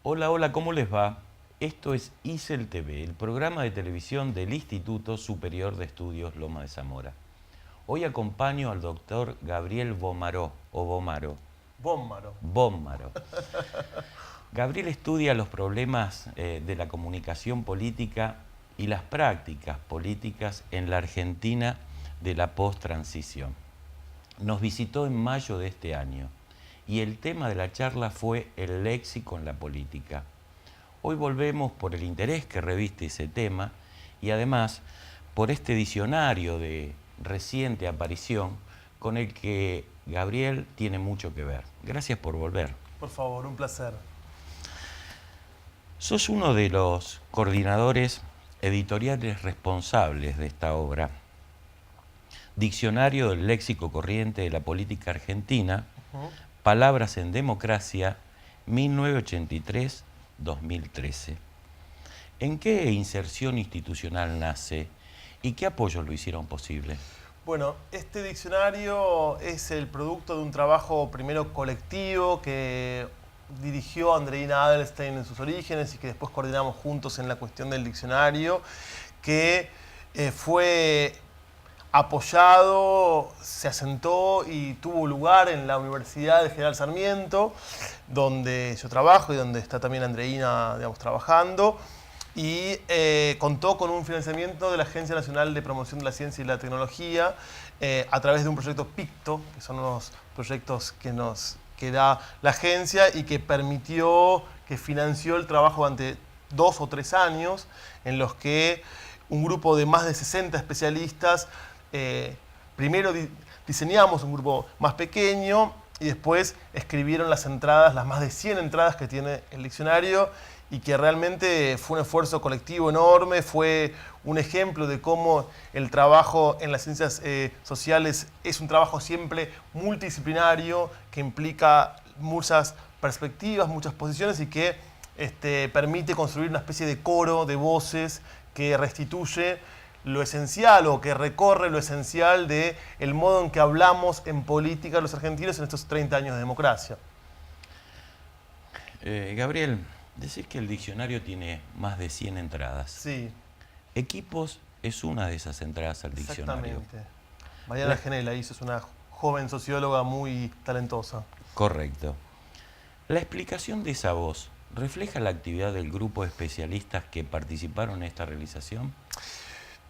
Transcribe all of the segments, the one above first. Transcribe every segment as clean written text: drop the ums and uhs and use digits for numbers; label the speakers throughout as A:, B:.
A: Hola, hola, ¿cómo les va? Esto es ISEL TV, el programa de televisión del Instituto Superior de Estudios Loma de Zamora. Hoy acompaño al doctor Gabriel Bómaro, o Bómaro. Bómaro. Gabriel estudia los problemas de la comunicación política y las prácticas políticas en la Argentina de la post-transición. Nos visitó en mayo de este año y el tema de la charla fue el léxico en la política. Hoy volvemos por el interés que reviste ese tema y además por este diccionario de reciente aparición con el que Gabriel tiene mucho que ver. Gracias por volver.
B: Por favor, un placer.
A: Sos uno de los coordinadores editoriales responsables de esta obra, Diccionario del Léxico Corriente de la Política Argentina, Palabras en Democracia, 1983-2013. ¿En qué inserción institucional nace y qué apoyos lo hicieron posible?
B: Bueno, este diccionario es el producto de un trabajo primero colectivo que dirigió Andreina Adelstein en sus orígenes y que después coordinamos juntos en la cuestión del diccionario, que fue apoyado, se asentó y tuvo lugar en la Universidad de General Sarmiento, donde yo trabajo y donde está también Andreina, digamos, trabajando, y contó con un financiamiento de la Agencia Nacional de Promoción de la Ciencia y la Tecnología a través de un proyecto PICTO, que son unos proyectos que da la agencia y que permitió, que financió el trabajo durante 2 o 3 años, en los que un grupo de más de 60 especialistas primero diseñamos un grupo más pequeño y después escribieron las entradas, las más de 100 entradas que tiene el diccionario, y que realmente fue un esfuerzo colectivo enorme, fue un ejemplo de cómo el trabajo en las ciencias sociales es un trabajo siempre multidisciplinario, que implica muchas perspectivas, muchas posiciones y que permite construir una especie de coro de voces que restituye lo esencial o que recorre lo esencial de el modo en que hablamos en política los argentinos en estos 30 años de democracia.
A: Gabriel, decís que el diccionario tiene más de 100 entradas.
B: Sí.
A: Equipos es una de esas entradas al diccionario.
B: Exactamente. Mariana Genela es una joven socióloga muy talentosa.
A: Correcto. La explicación de esa voz refleja la actividad del grupo de especialistas que participaron en esta realización.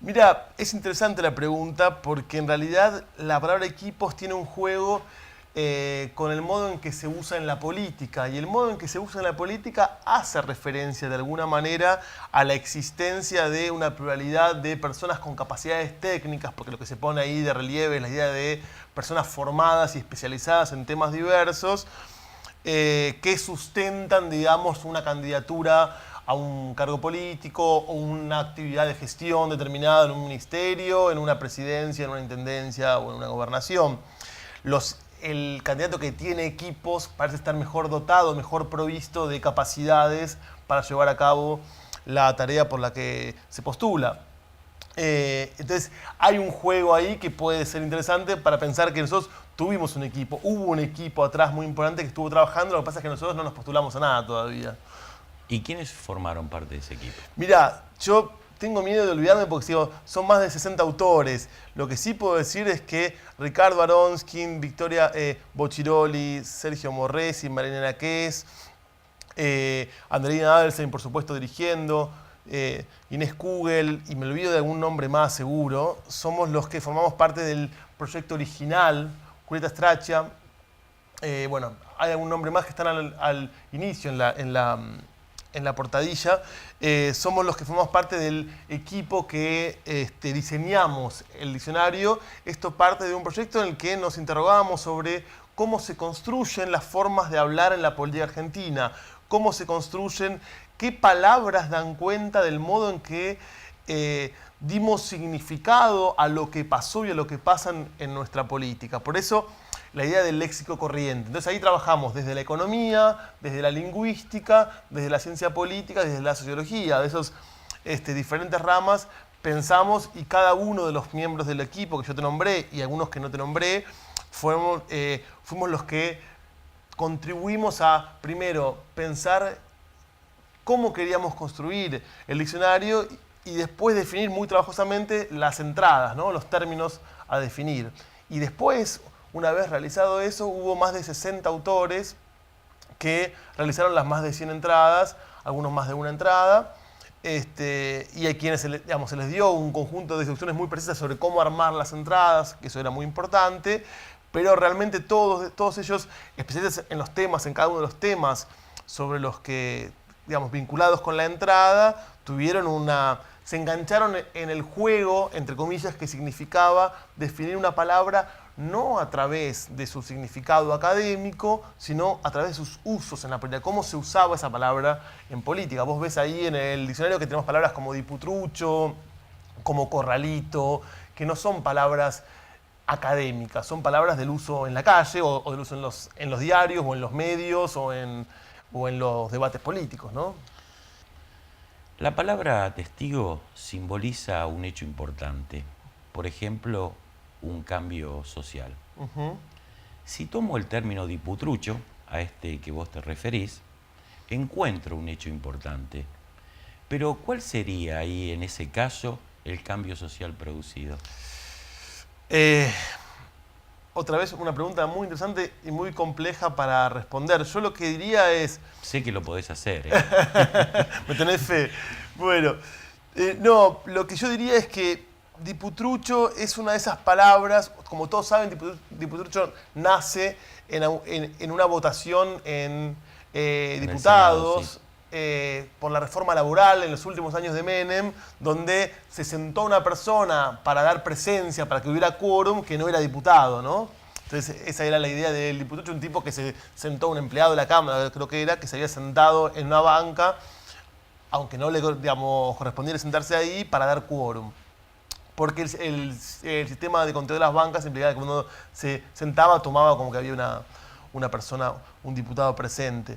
B: Mira, es interesante la pregunta porque en realidad la palabra equipos tiene un juego con el modo en que se usa en la política, y el modo en que se usa en la política hace referencia de alguna manera a la existencia de una pluralidad de personas con capacidades técnicas, porque lo que se pone ahí de relieve es la idea de personas formadas y especializadas en temas diversos que sustentan, digamos, una candidatura a un cargo político o una actividad de gestión determinada en un ministerio, en una presidencia, en una intendencia o en una gobernación. El candidato que tiene equipos parece estar mejor dotado, mejor provisto de capacidades para llevar a cabo la tarea por la que se postula. Entonces hay un juego ahí que puede ser interesante para pensar que nosotros tuvimos un equipo, hubo un equipo atrás muy importante que estuvo trabajando, lo que pasa es que nosotros no nos postulamos a nada todavía.
A: ¿Y quiénes formaron parte de ese equipo?
B: Mirá, yo tengo miedo de olvidarme porque digo, son más de 60 autores. Lo que sí puedo decir es que Ricardo Aronskin, Victoria Bociroli, Sergio Morresi, Marilena Ques, Andreina Adelstein, por supuesto, dirigiendo, Inés Kugel, y me olvido de algún nombre más seguro, somos los que formamos parte del proyecto original, Julieta Straccia. Bueno, hay algún nombre más que están al inicio en la portadilla. Somos los que formamos parte del equipo que diseñamos el diccionario. Esto parte de un proyecto en el que nos interrogábamos sobre cómo se construyen las formas de hablar en la política argentina, cómo se construyen, qué palabras dan cuenta del modo en que dimos significado a lo que pasó y a lo que pasa en nuestra política. Por eso la idea del léxico corriente. Entonces ahí trabajamos desde la economía, desde la lingüística, desde la ciencia política, desde la sociología, de esas diferentes ramas pensamos, y cada uno de los miembros del equipo que yo te nombré y algunos que no te nombré, fuimos los que contribuimos a, primero, pensar cómo queríamos construir el diccionario y después definir muy trabajosamente las entradas, ¿no? Los términos a definir. Y después, una vez realizado eso, hubo más de 60 autores que realizaron las más de 100 entradas, algunos más de una entrada, y a quienes se les dio un conjunto de instrucciones muy precisas sobre cómo armar las entradas, que eso era muy importante, pero realmente todos ellos, especialistas en los temas, en cada uno de los temas sobre los que, vinculados con la entrada, se engancharon en el juego, entre comillas, que significaba definir una palabra no a través de su significado académico, sino a través de sus usos en la política, cómo se usaba esa palabra en política. Vos ves ahí en el diccionario que tenemos palabras como diputrucho, como corralito, que no son palabras académicas, son palabras del uso en la calle o del uso en los diarios o en los medios o en los debates políticos, ¿no?
A: La palabra testigo simboliza un hecho importante, por ejemplo, un cambio social.
B: Uh-huh.
A: Si tomo el término diputrucho, a este que vos te referís, encuentro un hecho importante. Pero ¿cuál sería ahí, en ese caso, el cambio social producido?
B: Otra vez una pregunta muy interesante y muy compleja para responder. Yo lo que diría es...
A: Sé que lo podés hacer,
B: ¿Me tenés fe? Bueno, no, lo que yo diría es que diputrucho es una de esas palabras, como todos saben, diputrucho nace en una votación en diputados,
A: Senado, sí.
B: Por la reforma laboral en los últimos años de Menem, donde se sentó una persona para dar presencia, para que hubiera quórum, que no era diputado, ¿no? Entonces esa era la idea del diputrucho, un tipo que se sentó, un empleado de la Cámara, creo que era, que se había sentado en una banca, aunque no le correspondiera sentarse ahí, para dar quórum. Porque el sistema de conteo de las bancas implicaba que cuando uno se sentaba, tomaba como que había una persona, un diputado presente.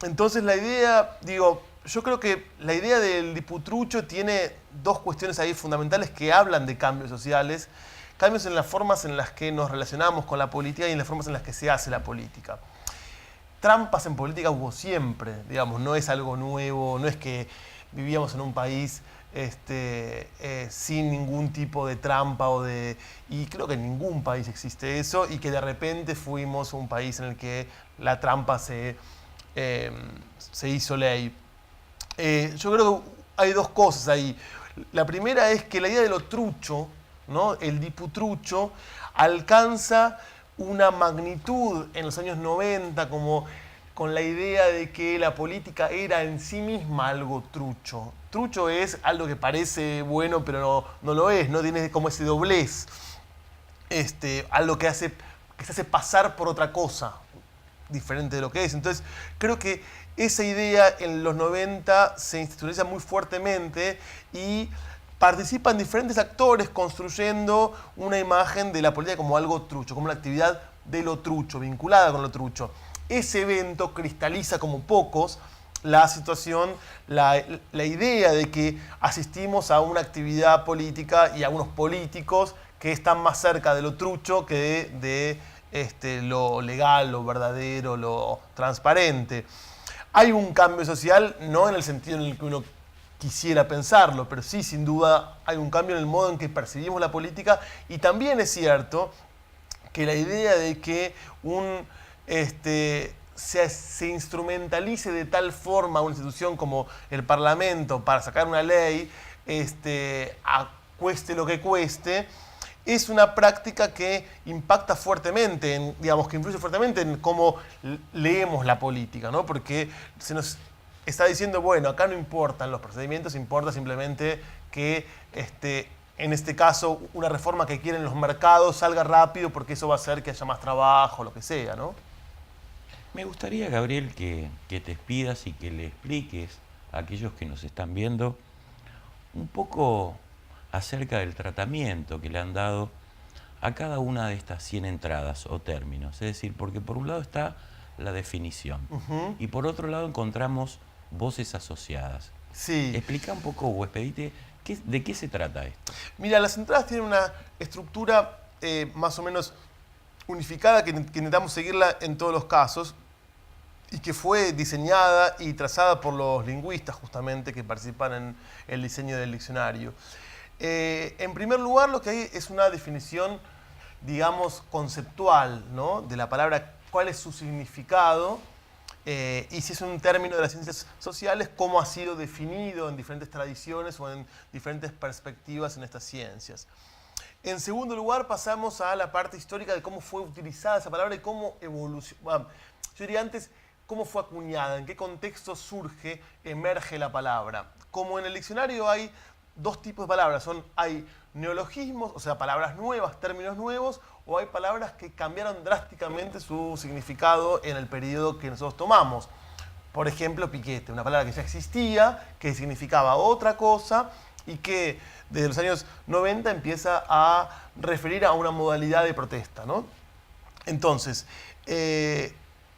B: Entonces la idea, yo creo que la idea del diputrucho tiene dos cuestiones ahí fundamentales que hablan de cambios sociales, cambios en las formas en las que nos relacionamos con la política y en las formas en las que se hace la política. Trampas en política hubo siempre, no es algo nuevo, no es que vivíamos en un país sin ningún tipo de trampa y creo que en ningún país existe eso, y que de repente fuimos un país en el que la trampa se hizo ley. Yo creo que hay dos cosas ahí. La primera es que la idea de lo trucho, ¿no? El diputrucho, alcanza una magnitud en los años 90 como con la idea de que la política era en sí misma algo trucho. Trucho es algo que parece bueno, pero no lo es, no tiene como ese doblez. Algo que se hace pasar por otra cosa diferente de lo que es. Entonces, creo que esa idea en los 90 se institucionaliza muy fuertemente y participan diferentes actores construyendo una imagen de la política como algo trucho, como una actividad de lo trucho, vinculada con lo trucho. Ese evento cristaliza como pocos la situación, la idea de que asistimos a una actividad política y a unos políticos que están más cerca de lo trucho que de lo legal, lo verdadero, lo transparente. Hay un cambio social, no en el sentido en el que uno quisiera pensarlo, pero sí, sin duda, hay un cambio en el modo en que percibimos la política, y también es cierto que la idea de que se instrumentalice de tal forma una institución como el Parlamento para sacar una ley, cueste lo que cueste, es una práctica que impacta fuertemente, digamos, que influye fuertemente en cómo leemos la política, ¿no? Porque se nos está diciendo, bueno, acá no importan los procedimientos, importa simplemente que en este caso una reforma que quieren los mercados salga rápido porque eso va a hacer que haya más trabajo, lo que sea, ¿no?
A: Me gustaría, Gabriel, que te despidas y que le expliques a aquellos que nos están viendo un poco acerca del tratamiento que le han dado a cada una de estas 100 entradas o términos. Es decir, porque por un lado está la definición y por otro lado encontramos voces asociadas.
B: Sí.
A: Explica un poco, o expedite, ¿de qué se trata esto?
B: Mira, las entradas tienen una estructura más o menos unificada que intentamos seguirla en todos los casos y que fue diseñada y trazada por los lingüistas justamente que participan en el diseño del diccionario. En primer lugar, lo que hay es una definición, digamos, conceptual, ¿no? De la palabra, cuál es su significado, y si es un término de las ciencias sociales, cómo ha sido definido en diferentes tradiciones o en diferentes perspectivas en estas ciencias. En segundo lugar, pasamos a la parte histórica de cómo fue utilizada esa palabra y cómo evolucionó. Yo diría antes, cómo fue acuñada, en qué contexto surge, emerge la palabra. Como en el diccionario hay dos tipos de palabras, hay neologismos, o sea, palabras nuevas, términos nuevos, o hay palabras que cambiaron drásticamente su significado en el periodo que nosotros tomamos. Por ejemplo, piquete, una palabra que ya existía, que significaba otra cosa y que desde los años 90 empieza a referir a una modalidad de protesta, ¿no? Entonces,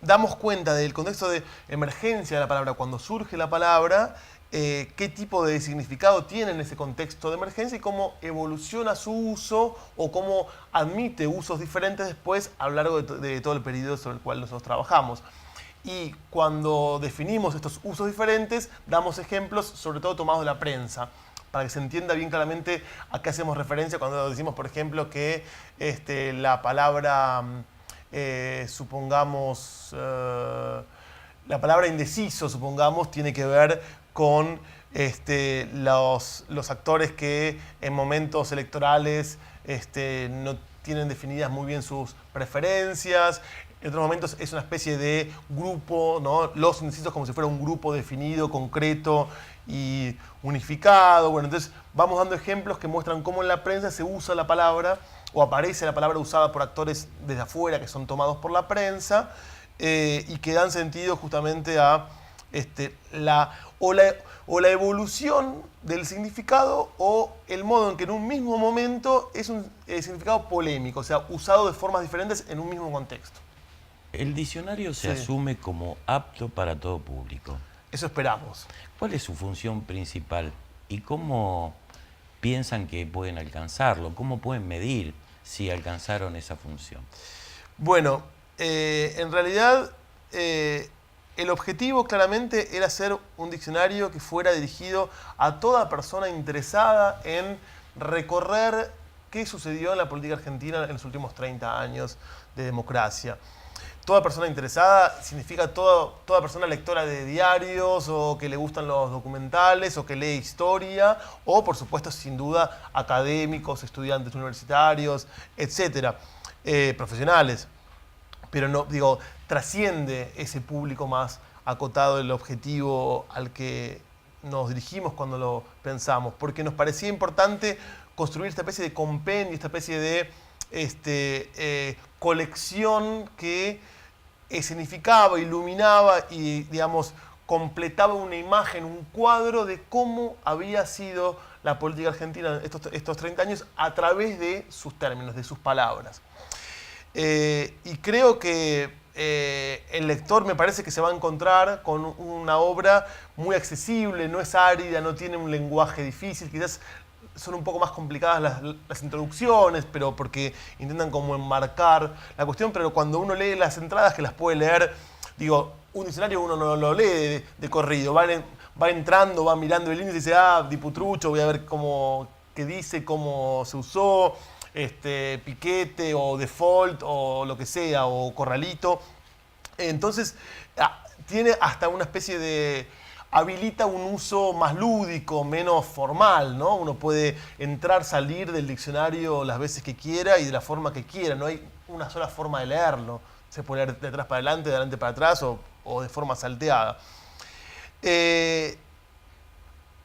B: damos cuenta del contexto de emergencia de la palabra, cuando surge la palabra, qué tipo de significado tiene en ese contexto de emergencia y cómo evoluciona su uso o cómo admite usos diferentes después a lo largo de todo el periodo sobre el cual nosotros trabajamos. Y cuando definimos estos usos diferentes, damos ejemplos, sobre todo tomados de la prensa, para que se entienda bien claramente a qué hacemos referencia cuando decimos, por ejemplo, que la palabra, supongamos, la palabra indeciso, supongamos, tiene que ver con los actores que en momentos electorales no tienen definidas muy bien sus preferencias. En otros momentos es una especie de grupo, ¿no? Los indecisos como si fuera un grupo definido, concreto y unificado. Bueno, entonces vamos dando ejemplos que muestran cómo en la prensa se usa la palabra o aparece la palabra usada por actores desde afuera que son tomados por la prensa y que dan sentido justamente a la evolución del significado o el modo en que en un mismo momento es un significado polémico, o sea, usado de formas diferentes en un mismo contexto.
A: El diccionario se asume como apto para todo público.
B: Eso esperamos.
A: ¿Cuál es su función principal y cómo piensan que pueden alcanzarlo? ¿Cómo pueden medir si alcanzaron esa función?
B: Bueno, en realidad el objetivo claramente era hacer un diccionario que fuera dirigido a toda persona interesada en recorrer qué sucedió en la política argentina en los últimos 30 años de democracia. Toda persona interesada significa toda persona lectora de diarios o que le gustan los documentales o que lee historia o, por supuesto, sin duda, académicos, estudiantes universitarios, etcétera, profesionales. Pero no, digo, trasciende ese público más acotado el objetivo al que nos dirigimos cuando lo pensamos, porque nos parecía importante construir esta especie de compendio, esta especie de colección que significaba, iluminaba y, digamos, completaba una imagen, un cuadro de cómo había sido la política argentina estos 30 años a través de sus términos, de sus palabras. Y creo que el lector me parece que se va a encontrar con una obra muy accesible, no es árida, no tiene un lenguaje difícil, quizás son un poco más complicadas las introducciones, pero porque intentan como enmarcar la cuestión, pero cuando uno lee las entradas, que las puede leer, digo, un diccionario uno no lo lee de corrido, va entrando, va mirando el índice y dice, diputrucho, voy a ver qué dice, cómo se usó, piquete o default o lo que sea, o corralito. Entonces, tiene hasta una especie de... habilita un uso más lúdico, menos formal, ¿no? Uno puede entrar, salir del diccionario las veces que quiera y de la forma que quiera. No hay una sola forma de leerlo. Se puede leer de atrás para adelante, de adelante para atrás o de forma salteada.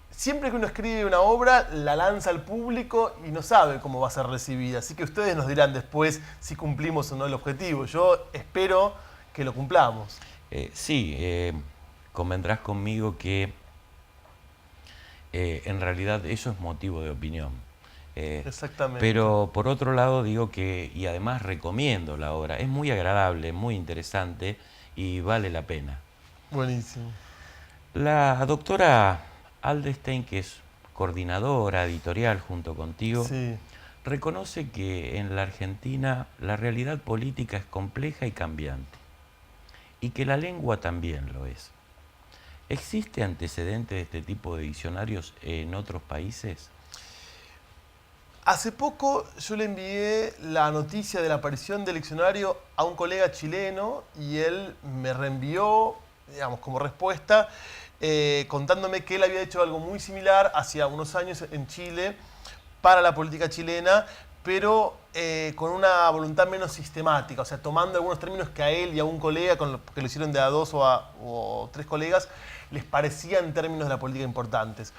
B: Siempre que uno escribe una obra, la lanza al público y no sabe cómo va a ser recibida. Así que ustedes nos dirán después si cumplimos o no el objetivo. Yo espero que lo cumplamos.
A: Sí, convendrás conmigo que en realidad eso es motivo de opinión.
B: Exactamente.
A: Pero por otro lado digo que, y además recomiendo la obra, es muy agradable, muy interesante y vale la pena.
B: Buenísimo.
A: La doctora Aldestein, que es coordinadora editorial junto contigo,
B: Sí.
A: reconoce que en la Argentina la realidad política es compleja y cambiante, y que la lengua también lo es. ¿Existe antecedente de este tipo de diccionarios en otros países?
B: Hace poco yo le envié la noticia de la aparición del diccionario a un colega chileno y él me reenvió, digamos, como respuesta, contándome que él había hecho algo muy similar hacía unos años en Chile para la política chilena, pero con una voluntad menos sistemática, o sea, tomando algunos términos que a él y a un colega, que lo hicieron de a dos o tres colegas, les parecían términos de la política importantes.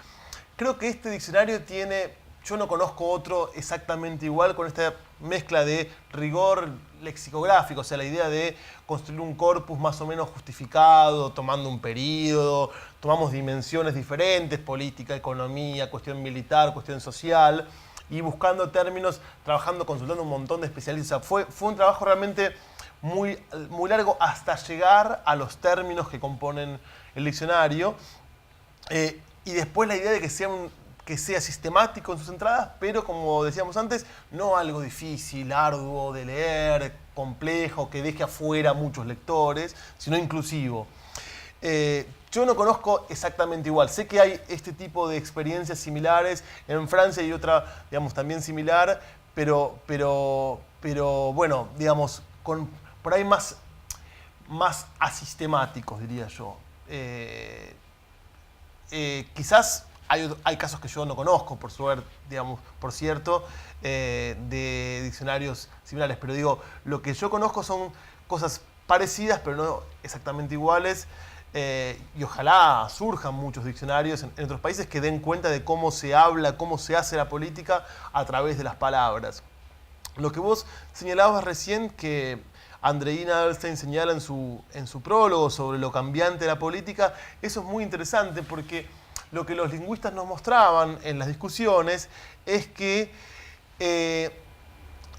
B: Creo que este diccionario tiene, yo no conozco otro exactamente igual, con esta mezcla de rigor lexicográfico, o sea, la idea de construir un corpus más o menos justificado, tomando un período, tomamos dimensiones diferentes, política, economía, cuestión militar, cuestión social, y buscando términos, trabajando, consultando un montón de especialistas. Fue un trabajo realmente muy, muy largo hasta llegar a los términos que componen el diccionario. Y después la idea de que sea sistemático en sus entradas, pero como decíamos antes, no algo difícil, arduo de leer, complejo, que deje afuera a muchos lectores, sino inclusivo. Yo no conozco exactamente igual. Sé que hay este tipo de experiencias similares. En Francia hay otra, digamos, también similar, pero bueno, digamos, por ahí más asistemáticos, diría yo. Quizás hay casos que yo no conozco, por suerte, digamos, por cierto, de diccionarios similares, pero digo, lo que yo conozco son cosas parecidas, pero no exactamente iguales, y ojalá surjan muchos diccionarios en otros países que den cuenta de cómo se habla, cómo se hace la política a través de las palabras. Lo que vos señalabas recién, que Andreina Aldestein señala en su prólogo sobre lo cambiante de la política, eso es muy interesante porque lo que los lingüistas nos mostraban en las discusiones es que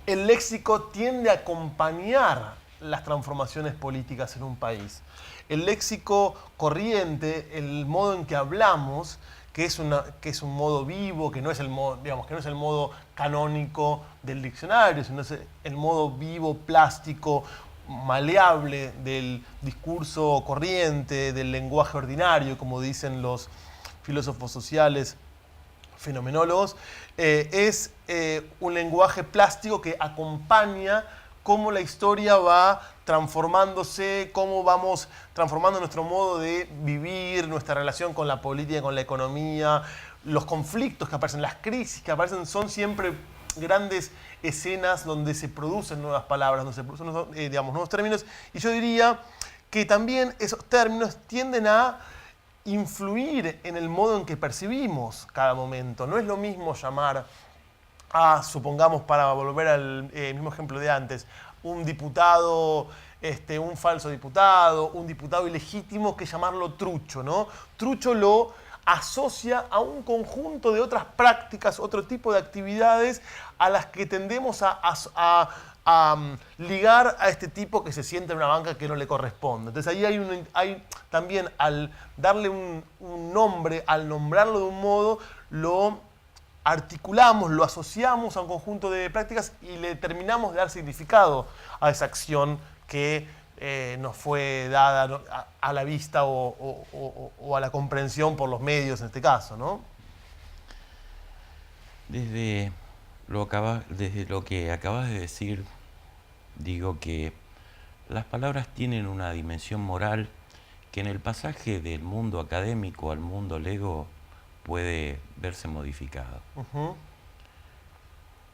B: el léxico tiende a acompañar las transformaciones políticas en un país. El léxico corriente, el modo en que hablamos, que es un modo vivo, que no es el modo, digamos, que no es el modo canónico del diccionario, sino es el modo vivo, plástico, maleable del discurso corriente, del lenguaje ordinario, como dicen los filósofos sociales, fenomenólogos, es un lenguaje plástico que acompaña cómo la historia va transformándose, cómo vamos transformando nuestro modo de vivir, nuestra relación con la política, con la economía, los conflictos que aparecen, las crisis que aparecen, son siempre grandes escenas donde se producen nuevas palabras, donde se producen digamos, nuevos términos. Y yo diría que también esos términos tienden a influir en el modo en que percibimos cada momento. No es lo mismo llamar a, supongamos, para volver al mismo ejemplo de antes, un diputado, un falso diputado, un diputado ilegítimo, que llamarlo trucho, ¿no? Trucho lo asocia a un conjunto de otras prácticas, otro tipo de actividades a las que tendemos a ligar a este tipo que se sienta en una banca que no le corresponde. Entonces ahí hay también, al darle un nombre, al nombrarlo de un modo, lo articulamos, lo asociamos a un conjunto de prácticas y le terminamos de dar significado a esa acción que nos fue dada a la vista o a la comprensión por los medios en este caso, ¿no?
A: Desde lo que acabas de decir, digo que las palabras tienen una dimensión moral que en el pasaje del mundo académico al mundo lego puede verse modificado.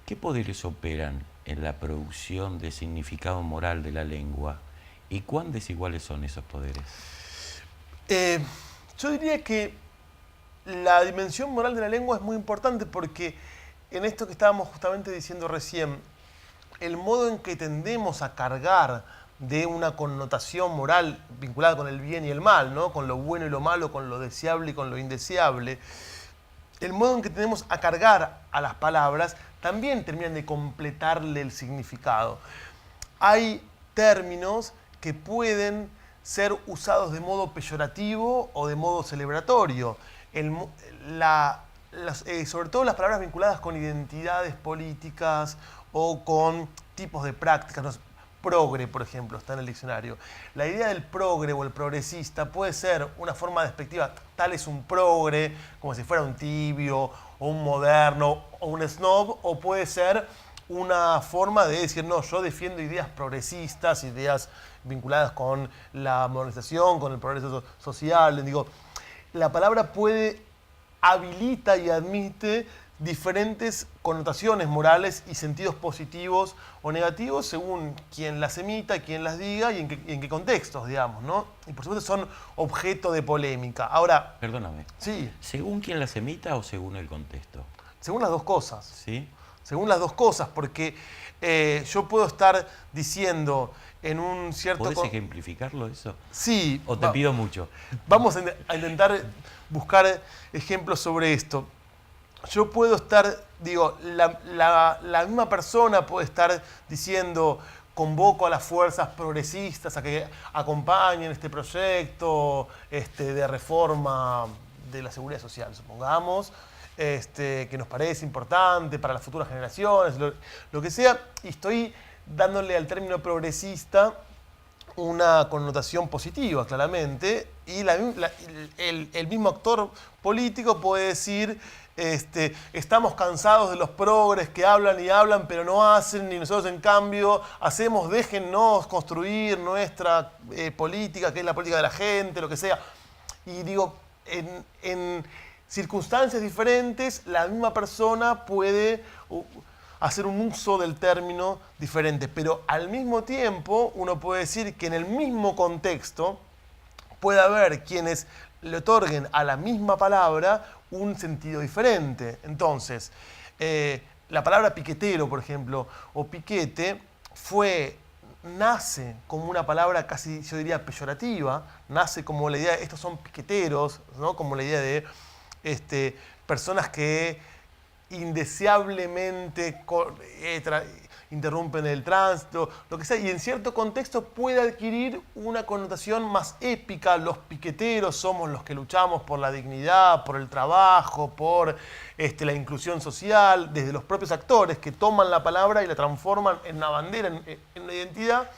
A: ¿Qué poderes operan en la producción de significado moral de la lengua y cuán desiguales son esos poderes?
B: Yo diría que la dimensión moral de la lengua es muy importante porque en esto que estábamos justamente diciendo recién, el modo en que tendemos a cargar de una connotación moral vinculada con el bien y el mal, ¿no? Con lo bueno y lo malo, con lo deseable y con lo indeseable, el modo en que tendemos a cargar a las palabras también terminan de completarle el significado. Hay términos que pueden ser usados de modo peyorativo o de modo celebratorio. Sobre todo las palabras vinculadas con identidades políticas o con tipos de prácticas. ¿No? Progre, por ejemplo, está en el diccionario. La idea del progre o el progresista puede ser una forma despectiva. Tal es un progre, como si fuera un tibio, o un moderno, o un snob, o puede ser una forma de decir, no, yo defiendo ideas progresistas, ideas vinculadas con la modernización, con el progreso social. Digo, la palabra habilita y admite diferentes connotaciones morales y sentidos positivos o negativos según quien las emita, quien las diga y en qué contextos, digamos, ¿no? Y por supuesto son objeto de polémica. Ahora...
A: Perdóname.
B: Sí.
A: ¿Según quien las emita o según el contexto?
B: Según las dos cosas.
A: ¿Sí?
B: Según las dos cosas, porque yo puedo estar diciendo en un cierto...
A: ¿Podés ejemplificarlo eso?
B: Sí.
A: ¿O te pido mucho?
B: Vamos a intentar buscar ejemplos sobre esto. Yo puedo estar, digo, la misma persona puede estar diciendo, convoco a las fuerzas progresistas a que acompañen este proyecto de reforma de la seguridad social, supongamos, que nos parece importante para las futuras generaciones, lo que sea, y estoy dándole al término progresista una connotación positiva, claramente, y el mismo actor político puede decir, estamos cansados de los progres que hablan y hablan pero no hacen, y nosotros en cambio hacemos, déjennos construir nuestra política, que es la política de la gente, lo que sea. Y digo, en circunstancias diferentes, la misma persona puede hacer un uso del término diferente, pero al mismo tiempo uno puede decir que en el mismo contexto puede haber quienes le otorguen a la misma palabra un sentido diferente. Entonces, la palabra piquetero, por ejemplo, o piquete, nace como una palabra casi, yo diría, peyorativa, nace como la idea de estos son piqueteros, ¿no? Como la idea de personas que indeseablemente interrumpen el tránsito, lo que sea, y en cierto contexto puede adquirir una connotación más épica. Los piqueteros somos los que luchamos por la dignidad, por el trabajo, por la inclusión social, desde los propios actores que toman la palabra y la transforman en una bandera, en una identidad,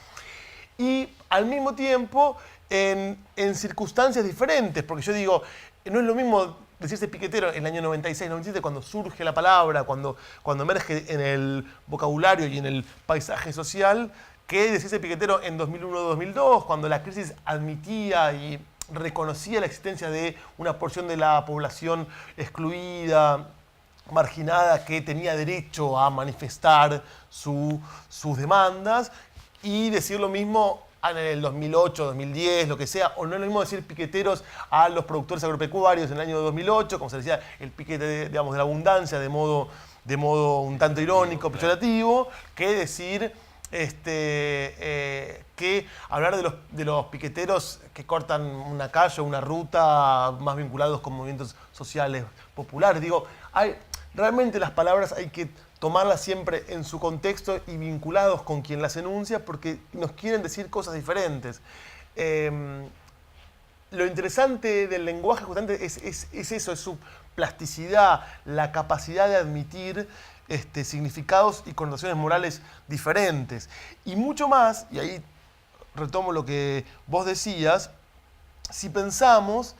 B: y al mismo tiempo en circunstancias diferentes, porque yo digo, no es lo mismo decirse piquetero en el año 96, 97, cuando surge la palabra, cuando emerge en el vocabulario y en el paisaje social, que decirse piquetero en 2001-2002, cuando la crisis admitía y reconocía la existencia de una porción de la población excluida, marginada, que tenía derecho a manifestar sus demandas, y decir lo mismo en el 2008, 2010, lo que sea, o no es lo mismo decir piqueteros a los productores agropecuarios en el año 2008, como se decía, el piquete de la abundancia, de modo un tanto irónico, peyorativo, que decir que hablar de los piqueteros que cortan una calle o una ruta más vinculados con movimientos sociales populares. Digo, realmente las palabras hay que tomarlas siempre en su contexto y vinculados con quien las enuncia porque nos quieren decir cosas diferentes. Lo interesante del lenguaje justamente es eso, es su plasticidad, la capacidad de admitir significados y connotaciones morales diferentes. Y mucho más, y ahí retomo lo que vos decías, si pensamos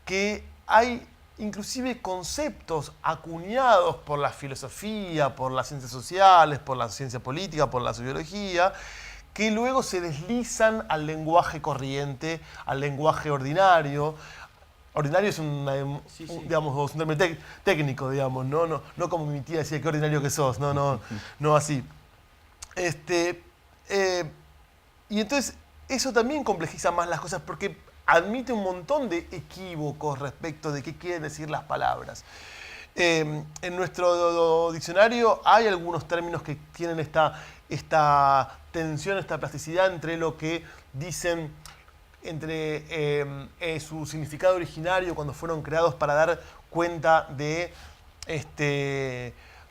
B: que hay inclusive conceptos acuñados por la filosofía, por las ciencias sociales, por la ciencia política, por la sociología, que luego se deslizan al lenguaje corriente, al lenguaje ordinario. Ordinario es digamos, un término técnico, digamos, no como mi tía decía, qué ordinario que sos, no así. Y entonces eso también complejiza más las cosas porque admite un montón de equívocos respecto de qué quieren decir las palabras. En nuestro diccionario hay algunos términos que tienen esta tensión, esta plasticidad entre lo que dicen, entre su significado originario cuando fueron creados para dar cuenta de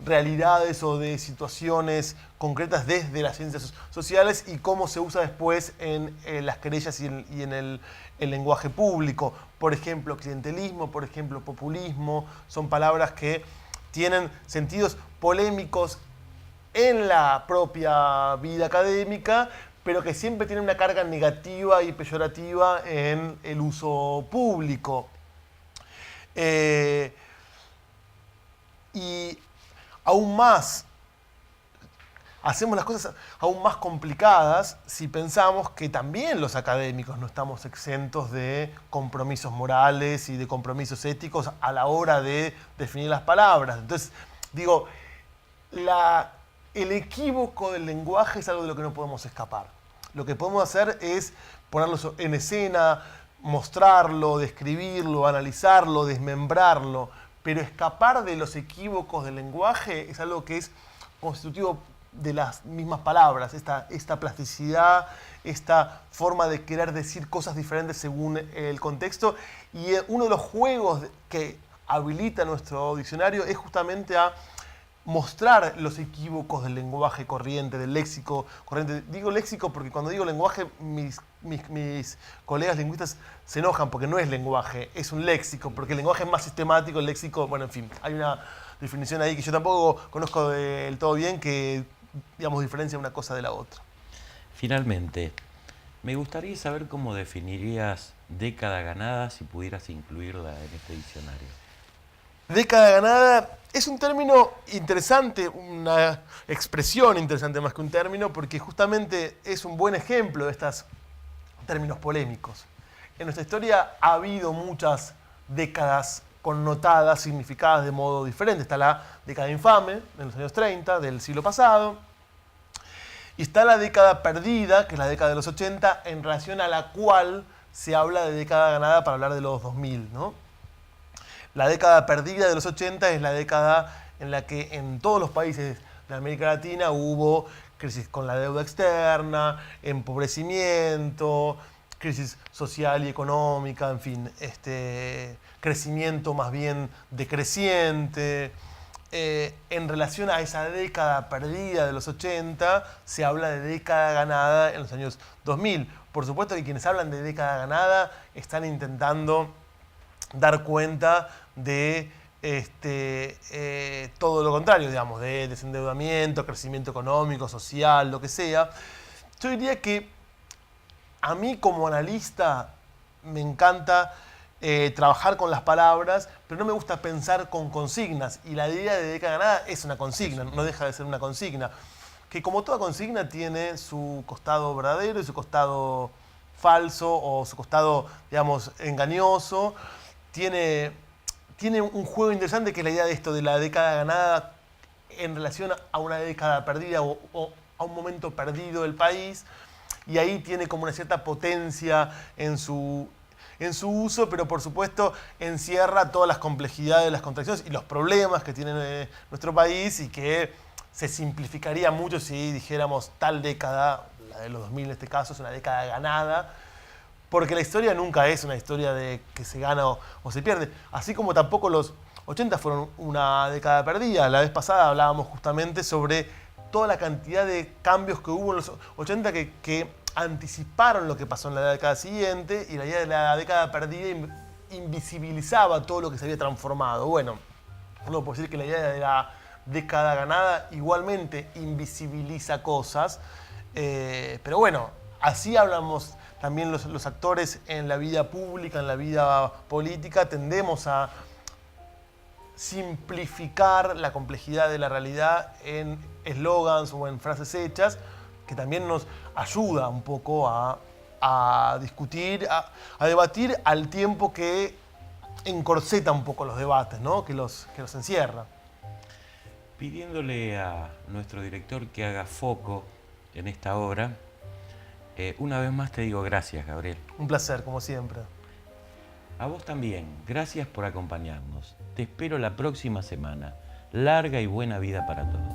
B: realidades o de situaciones concretas desde las ciencias sociales y cómo se usa después en las querellas y en el lenguaje público. Por ejemplo, clientelismo, por ejemplo, populismo, son palabras que tienen sentidos polémicos en la propia vida académica, pero que siempre tienen una carga negativa y peyorativa en el uso público. Y aún más, hacemos las cosas aún más complicadas si pensamos que también los académicos no estamos exentos de compromisos morales y de compromisos éticos a la hora de definir las palabras. Entonces, digo, el equívoco del lenguaje es algo de lo que no podemos escapar. Lo que podemos hacer es ponerlo en escena, mostrarlo, describirlo, analizarlo, desmembrarlo, pero escapar de los equívocos del lenguaje es algo que es constitutivo de las mismas palabras, esta plasticidad, esta forma de querer decir cosas diferentes según el contexto. Y uno de los juegos que habilita nuestro diccionario es justamente a mostrar los equívocos del lenguaje corriente, del léxico corriente. Digo léxico porque cuando digo lenguaje, mis colegas lingüistas se enojan porque no es lenguaje, es un léxico, porque el lenguaje es más sistemático, el léxico, bueno, en fin, hay una definición ahí que yo tampoco conozco del todo bien que, digamos, diferencia una cosa de la otra.
A: Finalmente, me gustaría saber cómo definirías década ganada si pudieras incluirla en este diccionario.
B: Década ganada es un término interesante, una expresión interesante más que un término, porque justamente es un buen ejemplo de estos términos polémicos. En nuestra historia ha habido muchas décadas connotadas, significadas de modo diferente. Está la década infame, en los años 30, del siglo pasado, y está la década perdida, que es la década de los 80, en relación a la cual se habla de década ganada para hablar de los 2000, ¿no? La década perdida de los 80 es la década en la que en todos los países de América Latina hubo crisis con la deuda externa, empobrecimiento, crisis social y económica, en fin, crecimiento más bien decreciente. En relación a esa década perdida de los 80, se habla de década ganada en los años 2000. Por supuesto que quienes hablan de década ganada están intentando dar cuenta de todo lo contrario, digamos, de desendeudamiento, crecimiento económico, social, lo que sea. Yo diría que a mí como analista me encanta trabajar con las palabras, pero no me gusta pensar con consignas. Y la idea de década ganada es una consigna, no deja de ser una consigna. Que como toda consigna tiene su costado verdadero y su costado falso o su costado, digamos, engañoso. Tiene un juego interesante que es la idea de esto, de la década ganada en relación a una década perdida o a un momento perdido del país. Y ahí tiene como una cierta potencia en su uso, pero por supuesto encierra todas las complejidades, las contradicciones y los problemas que tiene nuestro país y que se simplificaría mucho si dijéramos tal década, la de los 2000 en este caso, es una década ganada, porque la historia nunca es una historia de que se gana o se pierde, así como tampoco los 80 fueron una década perdida. La vez pasada hablábamos justamente sobre toda la cantidad de cambios que hubo en los 80 que anticiparon lo que pasó en la década siguiente, y la idea de la década perdida invisibilizaba todo lo que se había transformado. Bueno, uno puede decir que la idea de la década ganada igualmente invisibiliza cosas, pero bueno, así hablamos también los actores en la vida pública, en la vida política, tendemos a simplificar la complejidad de la realidad en eslogans o en frases hechas, que también nos ayuda un poco a discutir, a debatir al tiempo que encorseta un poco los debates, ¿no? que los encierra.
A: Pidiéndole a nuestro director que haga foco en esta obra, una vez más te digo gracias, Gabriel.
B: Un placer, como siempre.
A: A vos también, gracias por acompañarnos. Te espero la próxima semana. Larga y buena vida para todos.